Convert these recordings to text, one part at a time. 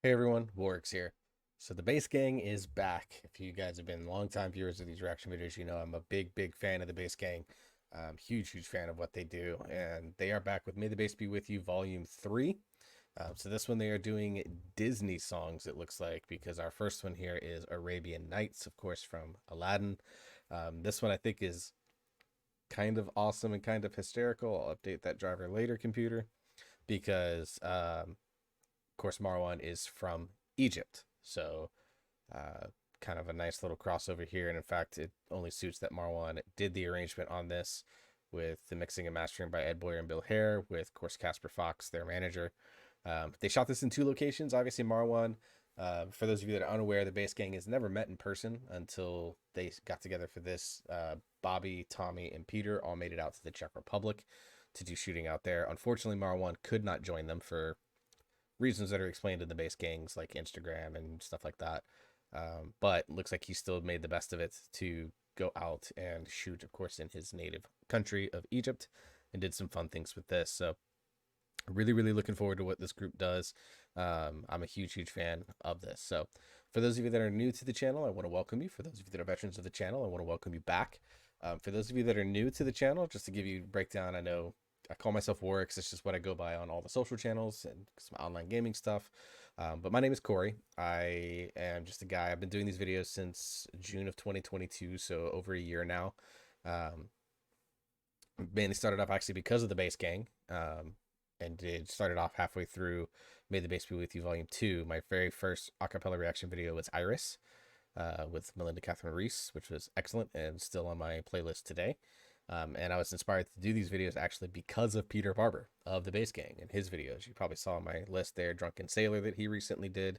Hey everyone, Warwick's here. So the Bass Gang is back. If you guys have been longtime viewers of these reaction videos, you know I'm a big fan of the Bass Gang. Huge fan of what they do. And they are back with May the Bass Be With You Volume 3. So this one they are doing Disney songs, it looks like, because our first one here is Arabian Nights, of course, from Aladdin. This one I think is kind of awesome and kind of hysterical. I'll update that driver later, computer, because of course, Marwan is from Egypt. So kind of a nice little crossover here. And in fact, it only suits that Marwan did the arrangement on this with the mixing and mastering by Ed Boyer and Bill Hare, with, of course, Casper Fox, their manager. They shot this in 2 locations. Obviously, Marwan, for those of you that are unaware, the Bass Gang has never met in person until they got together for this. Bobby, Tommy, and Peter all made it out to the Czech Republic to do shooting out there. Unfortunately, Marwan could not join them for reasons that are explained in the Bass Gangs, like Instagram and stuff like that. But looks like he still made the best of it to go out and shoot, of course, in his native country of Egypt, and did some fun things with this. So really looking forward to what this group does. I'm a huge fan of this. So for those of you that are new to the channel, I want to welcome you. For those of you that are veterans of the channel, I want to welcome you back. For those of you that are new to the channel, just to give you a breakdown, I know I call myself Warwick. It's just what I go by on all the social channels and some online gaming stuff. But my name is Corey. I am just a guy. I've been doing these videos since June of 2022, so over a year now. Mainly started off actually because of the Bass Gang, and it started off halfway through May the Bass Be With You Volume 2. My very first acapella reaction video was Iris with Melinda Catherine Reese, which was excellent and still on my playlist today. And I was inspired to do these videos actually because of Peter Barber of the Bass Gang and his videos. You probably saw on my list there, Drunken Sailor, that he recently did.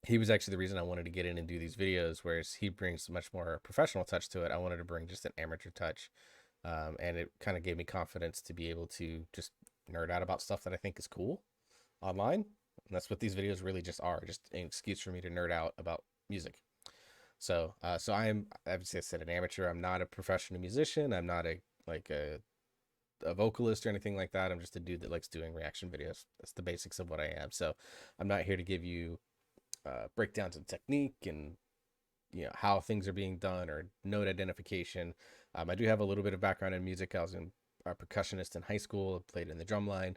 He was actually the reason I wanted to get in and do these videos, whereas he brings a much more professional touch to it. I wanted to bring just an amateur touch. And it kind of gave me confidence to be able to just nerd out about stuff that I think is cool online. And that's what these videos really just are, just an excuse for me to nerd out about music. So obviously I said an amateur. I'm not a professional musician. I'm not a vocalist or anything like that. I'm just a dude that likes doing reaction videos. That's the basics of what I am. So I'm not here to give you breakdowns of technique and how things are being done or note identification. I do have a little bit of background in music. I was a percussionist in high school. I played in the drum line,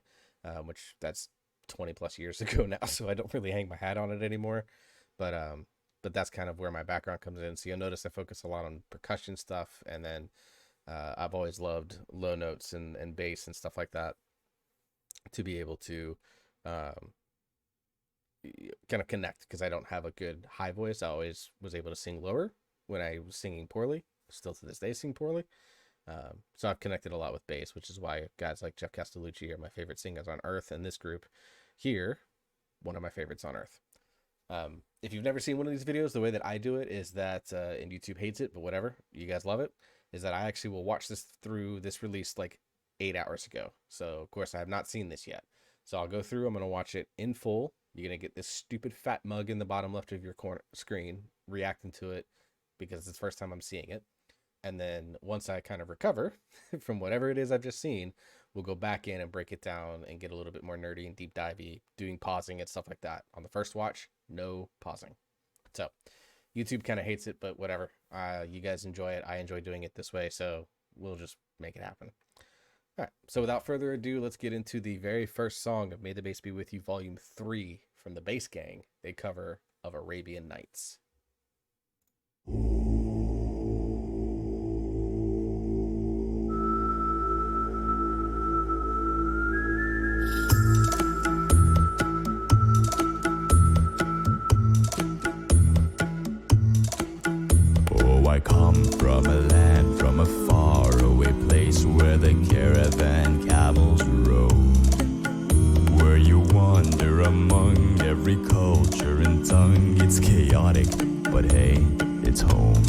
which that's 20 plus years ago now. So I don't really hang my hat on it anymore. But that's kind of where my background comes in. So you'll notice I focus a lot on percussion stuff. And then I've always loved low notes and bass and stuff like that, to be able to kind of connect, because I don't have a good high voice. I always was able to sing lower when I was singing poorly. Still to this day sing poorly. So I've connected a lot with bass, which is why guys like Jeff Castellucci are my favorite singers on earth. And this group here, one of my favorites on earth. If you've never seen one of these videos, the way that I do it is that, and YouTube hates it, but whatever, you guys love it, is that I actually will watch this through this release like 8 hours ago. So of course I have not seen this yet. So I'll go through, I'm going to watch it in full. You're going to get this stupid fat mug in the bottom left of your corner screen reacting to it because it's the first time I'm seeing it. And then once I kind of recover from whatever it is I've just seen, we'll go back in and break it down and get a little bit more nerdy and deep divey, doing pausing and stuff like that. On the first watch, no pausing. So YouTube kind of hates it, but whatever. You guys enjoy it. I enjoy doing it this way, so we'll just make it happen. All right, so without further ado, let's get into the very first song of May the Bass Be With You Volume 3 from the Bass Gang, a cover of Arabian Nights. I come from a land, from a faraway place where the caravan camels roam, where you wander among every culture and tongue. It's chaotic, but hey, it's home.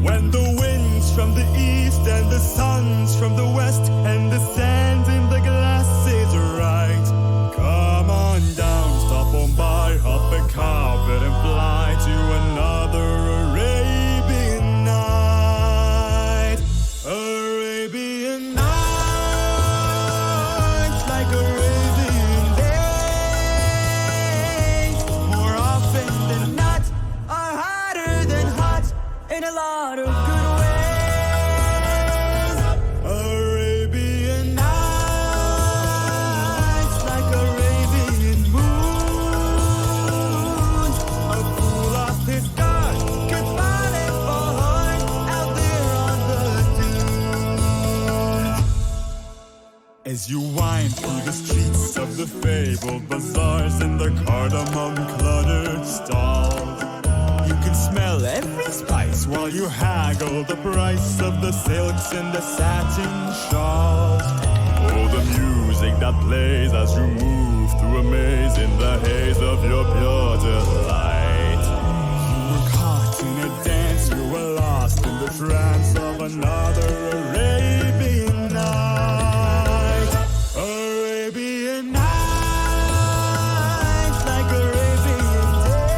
When the wind's from the east and the sun's from the west and the sand in the glass is right, come on down, stop on by, hop a carpet and fly to another Arabian night. Arabian nights, like Arabian days. in a lot of good ways. Arabian nights, like Arabian moons. A fool off his guard could find it for heart out there on the dunes. As you wind through the streets of the fabled bazaars and the cardamom cluttered stalls, you can smell every spice while you haggle the price of the silks and the satin shawls. Oh, the music that plays as you move through a maze in the haze of your pure delight. You were caught in a dance, you were lost in the trance of another Arabian night. Arabian nights, like Arabian days.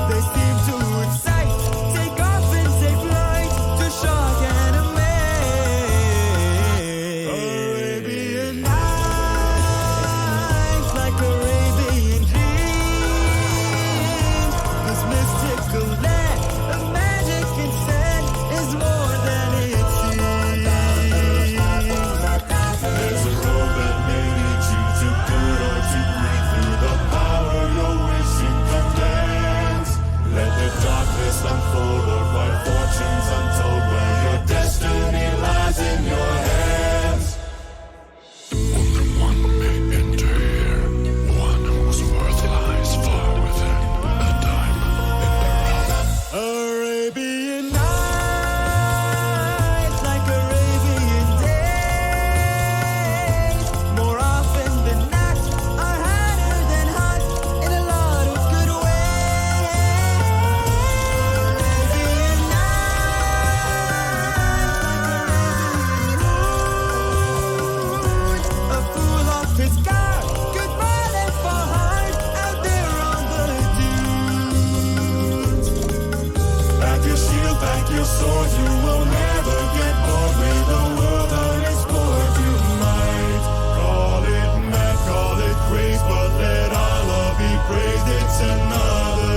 They seem to excite, take off and take flight to shock and amaze. Arabian nights, like Arabian dreams. This mystical land of magic and scent is more than it seems. There's a road that may lead you to good or to great through the power your wishing commands. Let the darkness unfold or find fortunes untold where your destiny lies in your hands. Only one may enter here, one whose worth lies far within a diamond in the rough. Arabian nights, like Arabian days. More often than not, are hotter than hot in a lot of good ways. Arabian nights, like Arabian moons. A fool off his guard could find it for heart out there on the dunes. Back your shield, back your sword, you will never get bored with the world on its board. You might call it mad, call it craze, but let Allah be praised. It's another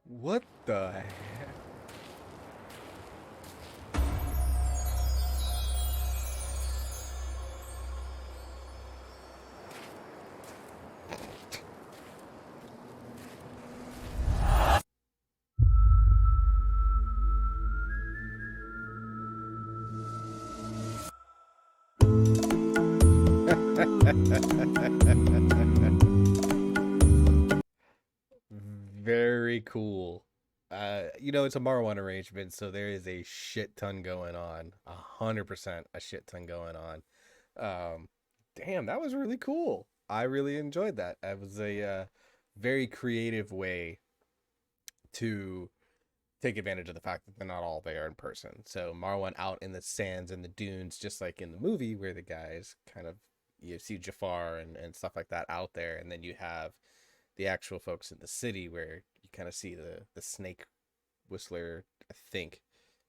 What the heck? Very cool. It's a Marwan arrangement, so there is a shit ton going on. 100% a shit ton going on. Damn, that was really cool. I really enjoyed that. That was a very creative way to take advantage of the fact that they're not all there in person. So Marwan out in the sands and the dunes, just like in the movie where the guys kind of, you see Jafar and stuff like that out there, and then you have the actual folks in the city where you kind of see the snake whistler, I think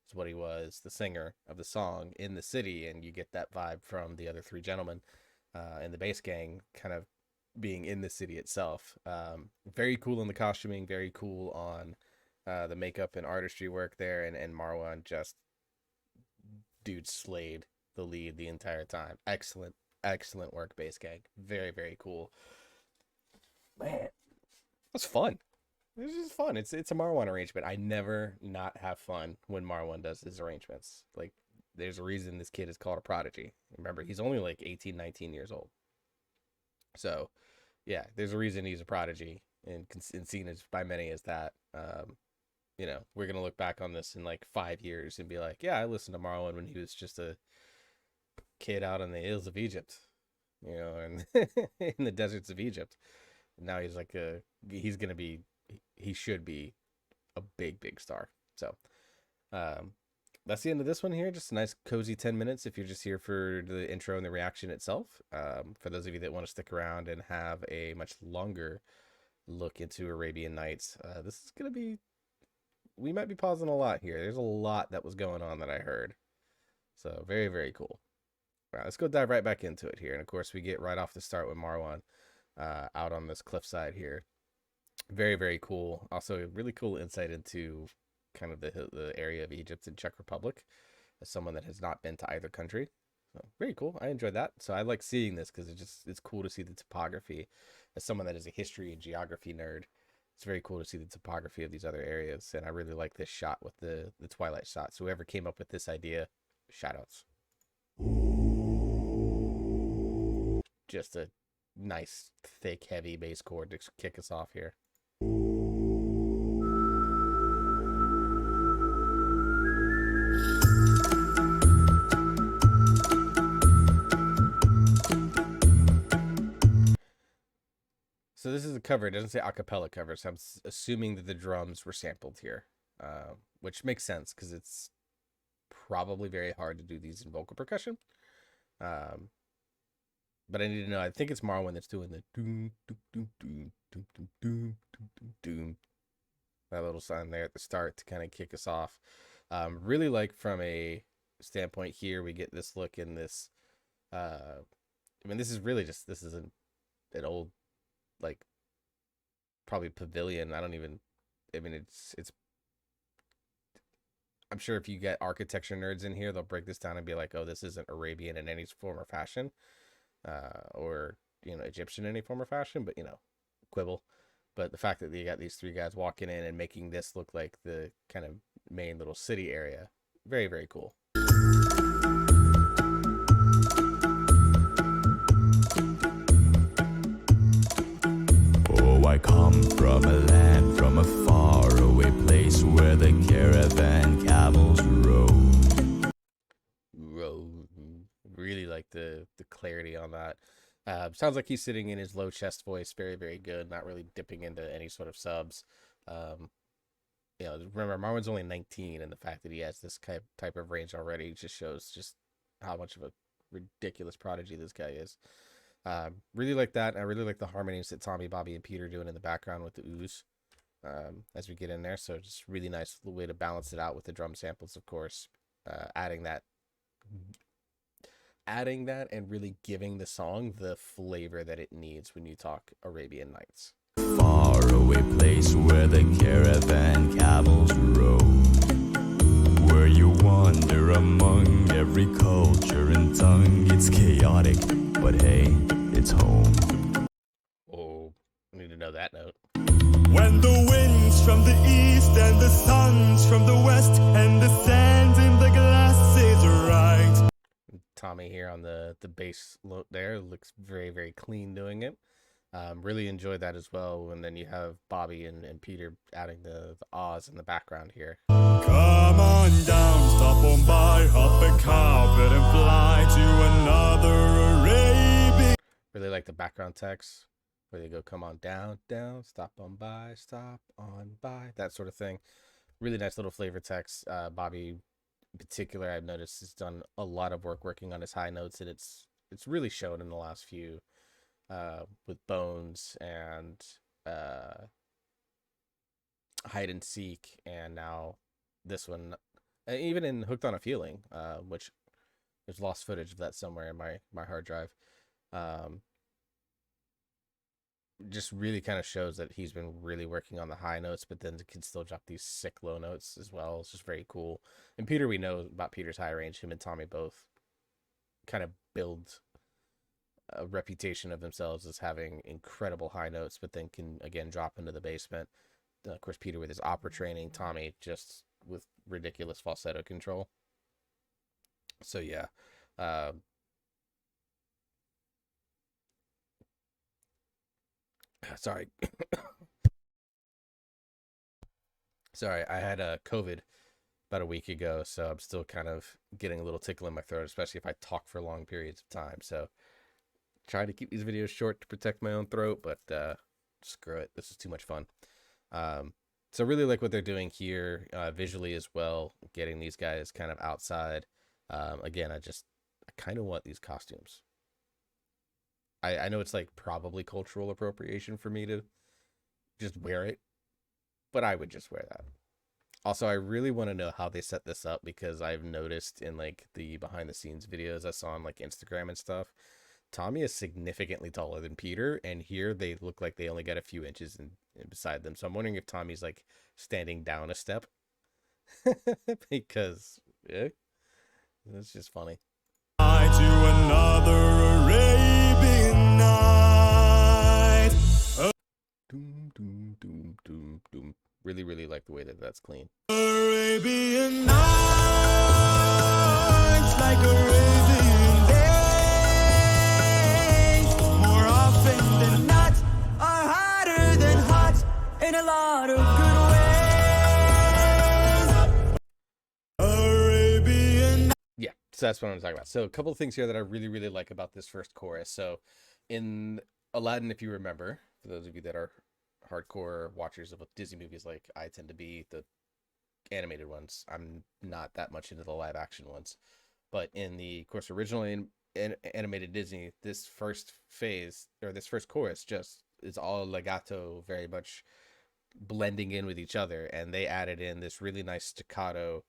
is what he was, the singer of the song in the city, and you get that vibe from the other three gentlemen and the bass gang kind of being in the city itself. Very cool in the costuming, very cool on the makeup and artistry work there, and Marwan just, dude, slayed the lead the entire time. Excellent work, bass gang. Very, very cool. Man, it was fun. It was just fun. It's a Marwan arrangement. I never not have fun when Marwan does his arrangements. Like, there's a reason this kid is called a prodigy. Remember, he's only like 18, 19 years old. So, yeah, there's a reason he's a prodigy and seen as by many as that. We're going to look back on this in like 5 years and be like, yeah, I listened to Marwan when he was just a kid out in the hills of Egypt, and in the deserts of Egypt. Now he's like he should be a big, big star. So Um, that's the end of this one here. Just a nice cozy 10 minutes if you're just here for the intro and the reaction itself. For those of you that want to stick around and have a much longer look into Arabian Nights, this is going to be, we might be pausing a lot here. There's a lot that was going on that I heard. So very, very cool. All right, let's go dive right back into it here. And of course, we get right off the start with Marwan out on this cliffside here. Very, very cool. Also, really cool insight into kind of the area of Egypt and Czech Republic as someone that has not been to either country. So very cool. I enjoyed that. So I like seeing this because it's cool to see the topography. As someone that is a history and geography nerd, it's very cool to see the topography of these other areas. And I really like this shot with the twilight shot. So whoever came up with this idea, shout outs. Just a nice, thick, heavy bass chord to kick us off here. So this is a cover. It doesn't say a cappella cover, so I'm assuming that the drums were sampled here, which makes sense because it's probably very hard to do these in vocal percussion. But I need to know. I think it's Marwan that's doing the doom doom doom doom doom doom doom doom doom. That little sound there at the start to kind of kick us off. Really like from a standpoint here, we get this look in this. I mean, this is really just this is an old like probably pavilion. I mean it's I'm sure if you get architecture nerds in here, they'll break this down and be like, oh, this isn't Arabian in any form or fashion, or Egyptian in any form or fashion, but quibble. But the fact that you got these three guys walking in and making this look like the kind of main little city area, very, very cool. I come from a land, from a faraway place where the caravan camels roam. Really like the clarity on that. Sounds like he's sitting in his low chest voice, very, very good, not really dipping into any sort of subs. Remember, Marwan's only 19, and the fact that he has this type of range already just shows just how much of a ridiculous prodigy this guy is. Really like that. I really like the harmonies that Tommy, Bobby, and Peter doing in the background with the ooze as we get in there. So just really nice way to balance it out with the drum samples, of course. Adding that and really giving the song the flavor that it needs when you talk Arabian Nights. Faraway place where the caravan camels roam, where you wander among every culture and tongue. It's chaotic, but hey, it's home. Oh, I need to know that note. When the wind's from the east and the sun's from the west and the sand in the glass is right. Tommy here on the bass there looks very, very clean doing it. Really enjoyed that as well. And then you have Bobby and Peter adding the ahs in the background here. Come on down, stop on by, hop a carpet and fly to another Arabian. Really like the background text where they go, come on down, stop on by, that sort of thing. Really nice little flavor text. Bobby in particular, I've noticed, has done a lot of work working on his high notes, and it's really shown in the last few with Bones and Hide and Seek, and now this one, even in Hooked on a Feeling, which there's lost footage of that somewhere in my hard drive. Just really kind of shows that he's been really working on the high notes, but then can still drop these sick low notes as well. It's just very cool. And Peter, we know about Peter's high range. Him and Tommy both kind of build a reputation of themselves as having incredible high notes, but then can again drop into the basement. Of course, Peter with his opera training, Tommy just with ridiculous falsetto control. So yeah. Sorry. Sorry, I had COVID about a week ago, so I'm still kind of getting a little tickle in my throat, especially if I talk for long periods of time. So try to keep these videos short to protect my own throat, but screw it. This is too much fun. So really like what they're doing here visually as well, getting these guys kind of outside. Again, I kind of want these costumes. I know it's like probably cultural appropriation for me to just wear it, but I would just wear that. Also, I really want to know how they set this up, because I've noticed in like the behind the scenes videos I saw on like Instagram and stuff, Tommy is significantly taller than Peter, and here they look like they only got a few inches in beside them. So I'm wondering if Tommy's like standing down a step because yeah, that's just funny. To another Arabian night. Doom, doom, doom, doom, doom. Really, really like the way that that's clean. Arabian nights, like Arabian days, more often than not, are hotter than hot in a lot of good ways. Arabian. Yeah, so that's what I'm talking about. So a couple of things here that I really, really like about this first chorus. So in Aladdin, if you remember, for those of you that are hardcore watchers of Disney movies like I tend to be, the animated ones, I'm not that much into the live action ones. But in the, of course, originally animated Disney, this first phase, or this first chorus, just is all legato, very much blending in with each other. And they added in this really nice staccato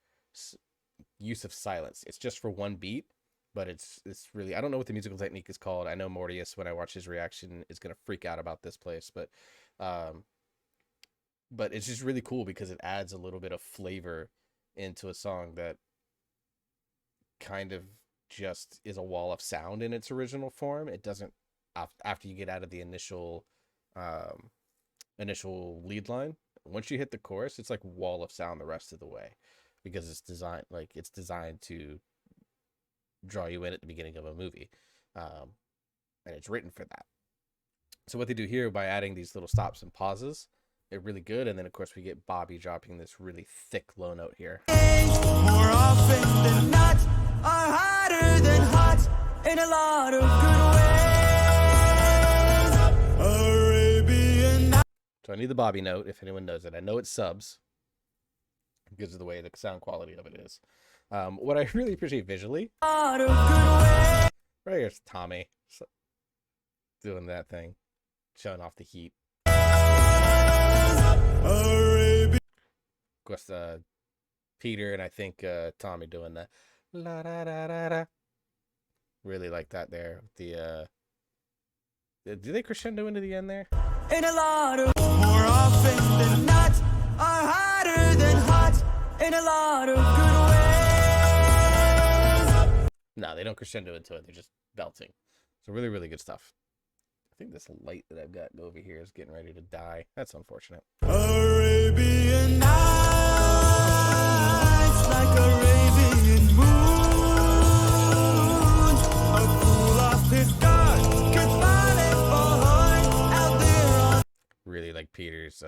use of silence. It's just for one beat, but it's really, I don't know what the musical technique is called. I know Mortius, when I watch his reaction, is going to freak out about this place, but it's just really cool because it adds a little bit of flavor into a song that kind of just is a wall of sound in its original form. It doesn't, after you get out of the initial lead line, once you hit the chorus, it's like wall of sound the rest of the way, because it's designed to draw you in at the beginning of a movie, and it's written for that. So what they do here by adding these little stops and pauses, they're really good. And then of course we get Bobby dropping this really thick low note here. More often than not, are hotter than hot in a lot of good ways. Arabian. So I need the Bobby note, if anyone knows it. I know it's subs because of the way the sound quality of it is. What I really appreciate visually, right here's Tommy doing that thing, showing off the heat. Of course, Peter and I think Tommy doing the la da da da da. Really like that there. The do they crescendo into the end there? In a lot of more often than not, are hotter than hot in a lot of good ways. No, they don't crescendo into it. They're just belting. So really, really good stuff. I think this light that I've got over here is getting ready to die. That's unfortunate. Arabian nights, like Arabian moon, a fool off his guard could find it for out there. Really like Peter's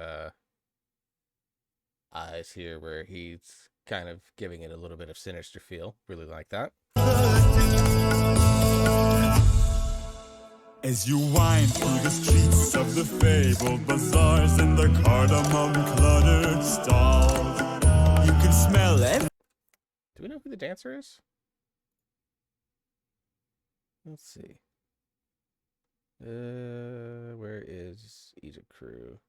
eyes here, where he's kind of giving it a little bit of sinister feel. Really like that. As you wind through the streets of the fabled bazaars and the cardamom cluttered stalls, you can smell it. Do we know who the dancer is? Let's see. Where is Egypt Crew?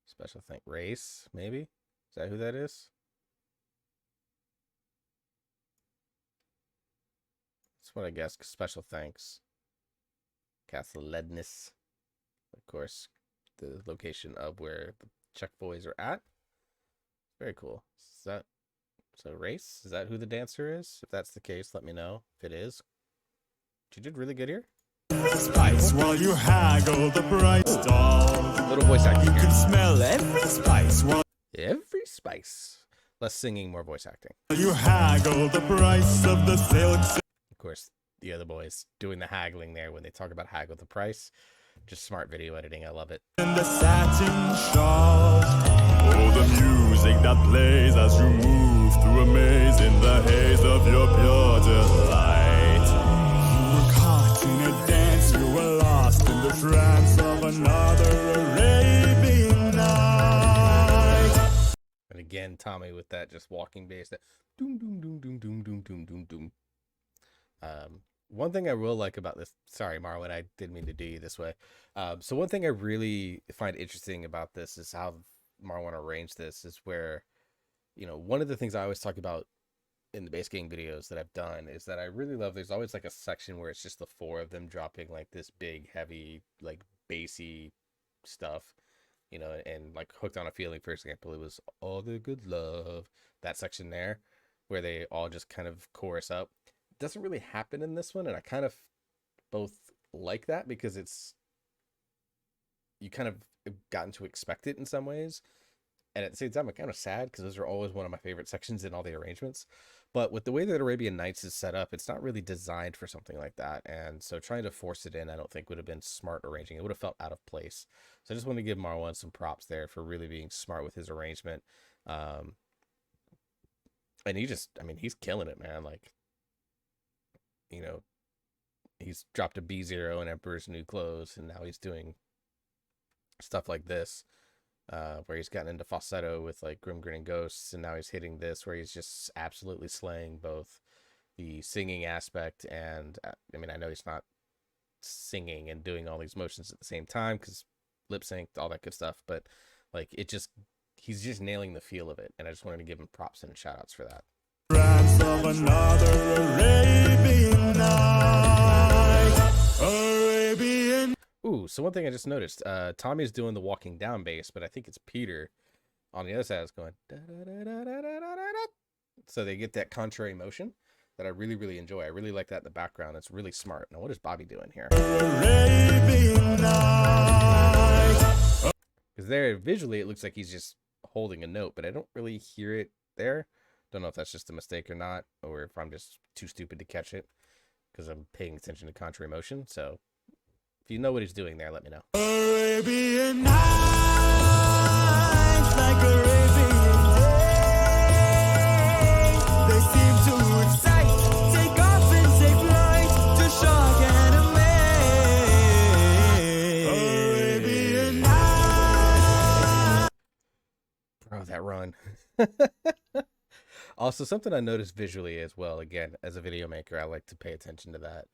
Special thank Race, maybe? Is that who that is? That's what I guess. Special thanks. Castle Ledness. Of course, the location of where the Czech boys are at. Very cool. Is that so? Race? Is that who the dancer is? If that's the case, let me know. If it is, she did really good here. Spice while you haggle the price doll. Little voice acting. You Here. can smell every spice while Every spice. Less singing, more voice acting. you haggle the price of the silk. Of course, the other boys doing the haggling there when they talk about haggle the price. Just smart video editing. I love it. And the satin shawls. Oh, the music that plays as you move through a maze in the haze of your pure delight. You were caught in a dance, you were lost in the trance of another Arabian night. And again, Tommy with that just walking bass, that doom doom doom doom doom doom doom doom doom. One thing I will like about this, sorry, Marlon, I didn't mean to do you this way. So one thing I really find interesting about this is how Marlon arranged this is where, one of the things I always talk about in the bass gang videos that I've done is that I really love, there's always like a section where it's just the four of them dropping like this big, heavy, like bassy stuff, and like Hooked on a Feeling, for example, it was All the Good Love, that section there where they all just kind of chorus up. It doesn't really happen in this one, and I kind of both like that because you kind of gotten to expect it in some ways, and at the same time I'm kind of sad because those are always one of my favorite sections in all the arrangements. But with the way that Arabian Nights is set up, it's not really designed for something like that, and so trying to force it in I don't think would have been smart arranging. It would have felt out of place. So I just want to give Marwan some props there for really being smart with his arrangement. And he's killing it, man. Like, he's dropped a B0 in Emperor's New Clothes, and now he's doing stuff like this, where he's gotten into falsetto with like Grim Grinning Ghosts, and now he's hitting this where he's just absolutely slaying both the singing aspect and, I know he's not singing and doing all these motions at the same time because lip synced, all that good stuff, but like he's just nailing the feel of it, and I just wanted to give him props and shout outs for that. Of another Arabian night, Arabian. Ooh, so one thing I just noticed, Tommy's doing the walking down bass, but I think it's Peter on the other side is going da, da, da, da, da, da, da, da. So they get that contrary motion that I really, really enjoy. I really like that in the background. It's really smart. Now, what is Bobby doing here? Because there, visually, it looks like he's just holding a note, but I don't really hear it there. Don't know if that's just a mistake or not, or if I'm just too stupid to catch it because I'm paying attention to contrary motion. So if you know what he's doing there, let me know. Arabian nights, like Arabian days, they seem to excite, take off and take flight to shock and amaze. Arabian nights. Bro, that run. Also, something I noticed visually as well, again, as a video maker, I like to pay attention to that.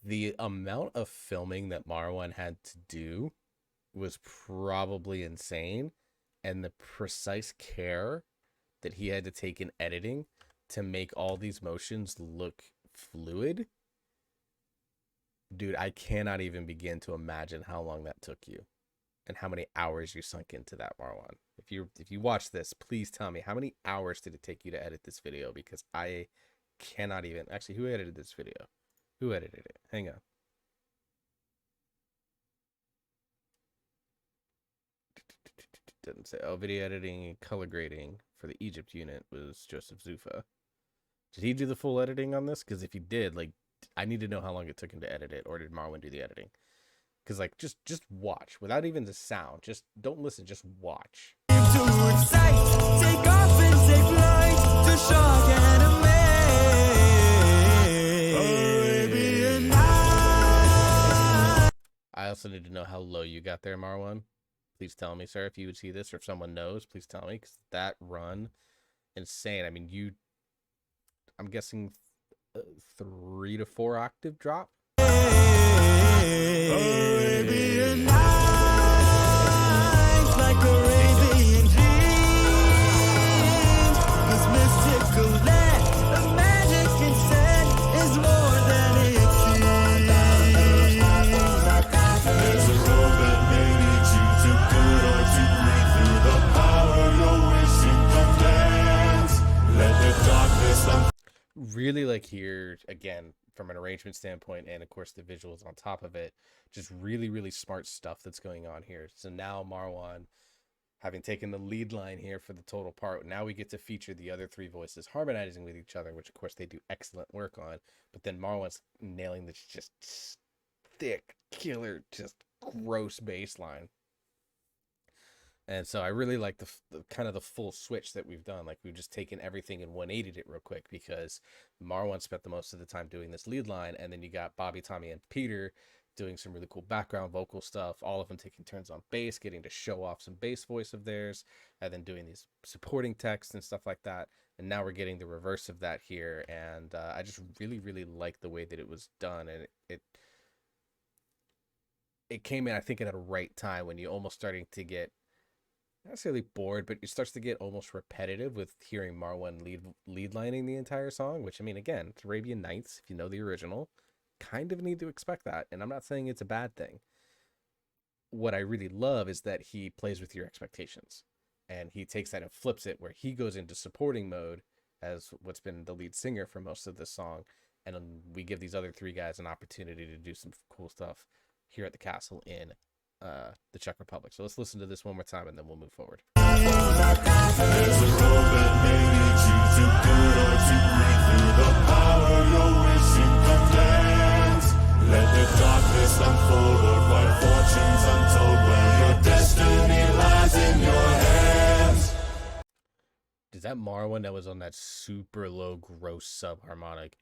The amount of filming that Marwan had to do was probably insane, and the precise care that he had to take in editing to make all these motions look fluid. Dude, I cannot even begin to imagine how long that took you and how many hours you sunk into that, Marwan. If you watch this, please tell me, how many hours did it take you to edit this video? Because I cannot even... Actually, who edited this video? Who edited it? Hang on. Doesn't say. Oh, video editing and color grading for the Egypt unit was Joseph Zufa. Did he do the full editing on this? Because if he did, like, I need to know how long it took him to edit it, or did Marwan do the editing? Because, like, just watch without even the sound. Just don't listen. Just watch. To excite, take off and take flight to shock and amaze. Arabian night. I also need to know how low you got there, Marwan. Please tell me, sir, if you would see this, or if someone knows, please tell me, because that run, insane. I mean, I'm guessing 3 to 4 octave drop. Arabian nights, like Arabian dreams. This mystical land of magic and scent is more than it seems. There's a road that may lead you to good or to great through the power your wishing commands. Let the darkness Really like here, again, from an arrangement standpoint, and of course the visuals on top of it, just really, really smart stuff that's going on here. So now Marwan, having taken the lead line here for the total part, now we get to feature the other 3 voices harmonizing with each other, which of course they do excellent work on. But then Marwan's nailing this just thick, killer, just gross bass line. And so I really like the kind of the full switch that we've done. Like, we've just taken everything and 180'd it real quick, because Marwan spent the most of the time doing this lead line, and then you got Bobby, Tommy, and Peter doing some really cool background vocal stuff, all of them taking turns on bass, getting to show off some bass voice of theirs, and then doing these supporting texts and stuff like that. And now we're getting the reverse of that here, and I just really, really like the way that it was done, and it came in, I think, at a right time when you're almost starting to get not necessarily bored, but it starts to get almost repetitive with hearing Marwan lead lining the entire song, which, I mean, again, it's Arabian Nights. If you know the original, kind of need to expect that. And I'm not saying it's a bad thing. What I really love is that he plays with your expectations, and he takes that and flips it where he goes into supporting mode as what's been the lead singer for most of this song. And we give these other three guys an opportunity to do some cool stuff here at the castle in the Czech Republic. So let's listen to this one more time and then we'll move forward. There's a road that may lead you to good or to greed. Through the power your wishing commands, let the darkness unfold, or find fortunes untold, where your destiny lies in your hands. Is that Marwan that was on that super low gross subharmonic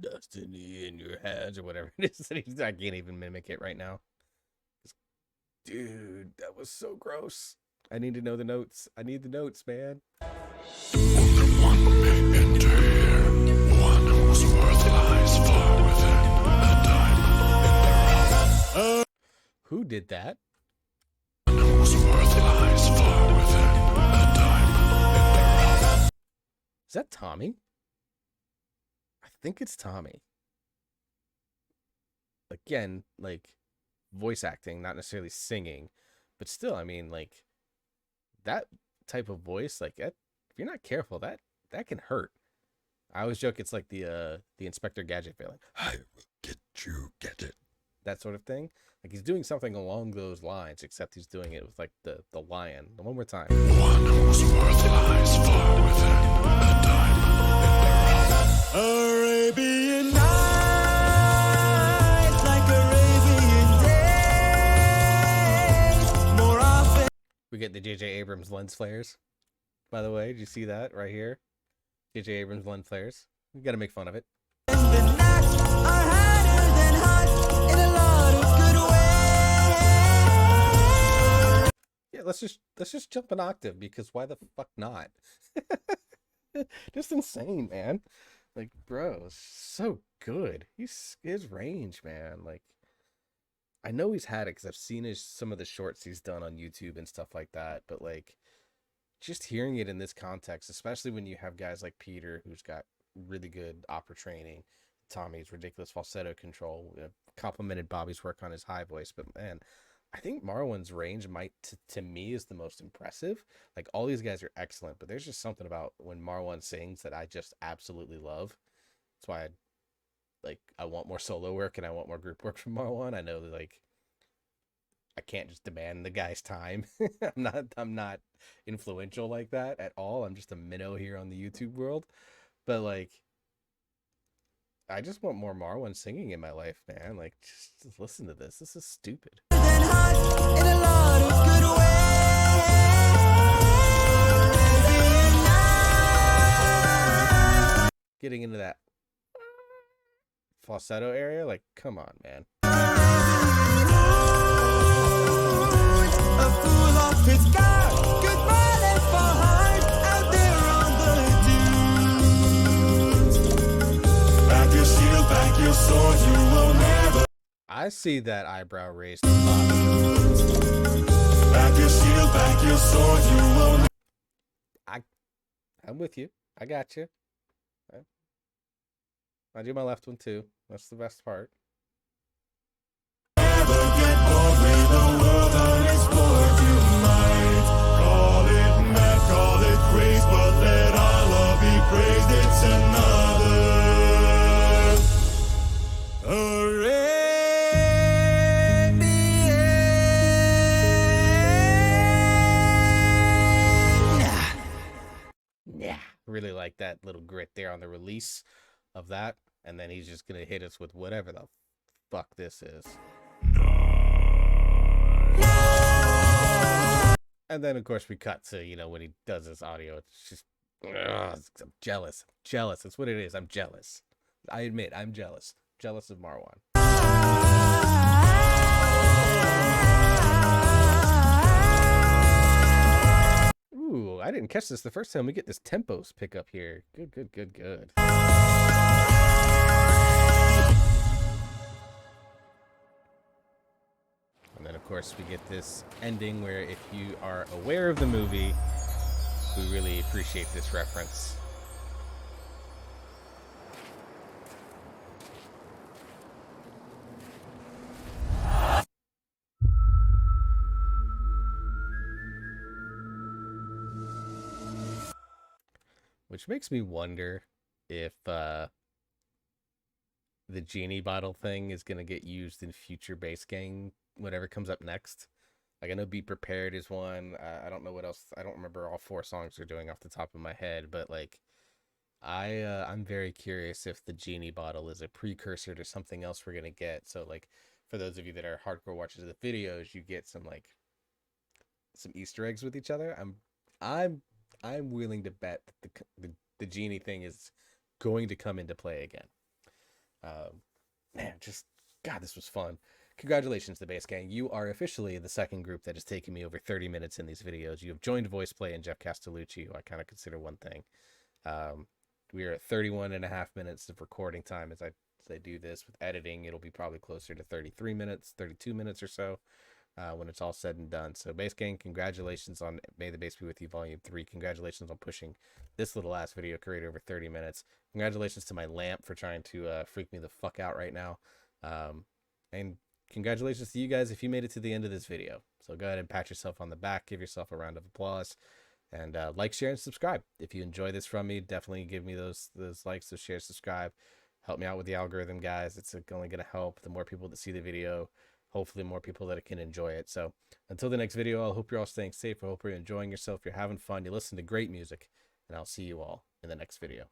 destiny in your hands or whatever it is? I can't even mimic it right now. Dude, that was so gross. I need to know the notes. I need the notes, man. Only one may enter here, one whose worth lies far within a diamond in the rough. Who did that? One whose worth lies far within a diamond in the rough. Is that Tommy? I think it's Tommy. Again, like, voice acting, not necessarily singing, but still, I mean, like, that type of voice, like, that, if you're not careful, that can hurt. I always joke it's like the Inspector Gadget feeling. I will get you, get it. That sort of thing. Like, he's doing something along those lines, except he's doing it with, like, the lion. One more time. One whose worth lies far within a diamond in the rough. Arabian nights, like Arabian days, more often. We get the J.J. Abrams lens flares, by the way. Did you see that right here? J.J. Abrams lens flares. We got to make fun of it. The nights are harder than hot in a lot of good ways. Yeah, let's just jump an octave, because why the fuck not? Just insane, man. Like, bro, so good. His range, man. Like, I know he's had it because I've seen some of the shorts he's done on YouTube and stuff like that. But, like, just hearing it in this context, especially when you have guys like Peter, who's got really good opera training, Tommy's ridiculous falsetto control, complimented Bobby's work on his high voice. But, man, I think Marwan's range might, to me, is the most impressive. Like, all these guys are excellent, but there's just something about when Marwan sings that I just absolutely love. That's why I want more solo work and I want more group work from Marwan. I know that, like, I can't just demand the guy's time. I'm not influential like that at all. I'm just a minnow here on the YouTube world. But, like, I just want more Marwan singing in my life, man. Like, just listen to this. This is stupid. Getting into that falsetto area, like, come on, man. A fool off his guard, goodbye left for heart out there on the dunes. Back your shield, back your sword, you will never. I see that eyebrow raised. Back your shield, back your sword, you will never. I'm with you. I got you. I do my left one too. That's the best part. Never get bored with the world unexplored. You might call it mad, call it craze, but let Allah be praised. It's another Yeah. Really like that little grit there on the release of that. And then he's just going to hit us with whatever the fuck this is. And then, of course, we cut to, when he does this audio, it's just, I'm jealous. I'm jealous. That's what it is. I'm jealous. I admit, I'm jealous. Jealous of Marwan. Ooh, I didn't catch this the first time. We get this tempos pick up here. Good, good, good, good. And then, of course, we get this ending where if you are aware of the movie, we really appreciate this reference. Which makes me wonder if the genie bottle thing is going to get used in future base gang, whatever comes up next. Like, I know Be Prepared is one. I don't know what else. I don't remember all 4 songs they're doing off the top of my head, but like, I'm very curious if the genie bottle is a precursor to something else we're gonna get. So like, for those of you that are hardcore watchers of the videos, you get some like some Easter eggs with each other. I'm I'm willing to bet that the genie thing is going to come into play again. Man, just God, this was fun. Congratulations, the base gang. You are officially the second group that has taken me over 30 minutes in these videos. You have joined Voice Play and Jeff Castellucci, who I kind of consider one thing. We are at 31 and a half minutes of recording time as I do this. With editing, it'll be probably closer to 33 minutes, 32 minutes or so when it's all said and done. So, Base Gang, congratulations on May the Base Be With You Volume 3. Congratulations on pushing this little ass video creator over 30 minutes. Congratulations to my lamp for trying to freak me the fuck out right now. And congratulations to you guys if you made it to the end of this video. So go ahead and pat yourself on the back, give yourself a round of applause, and like, share, and subscribe. If you enjoy this from me, definitely give me those likes, those shares, subscribe. Help me out with the algorithm, guys. It's only going to help. The more people that see the video, hopefully more people that can enjoy it. So until the next video, I hope you're all staying safe. I hope you're enjoying yourself. You're having fun. You listen to great music, and I'll see you all in the next video.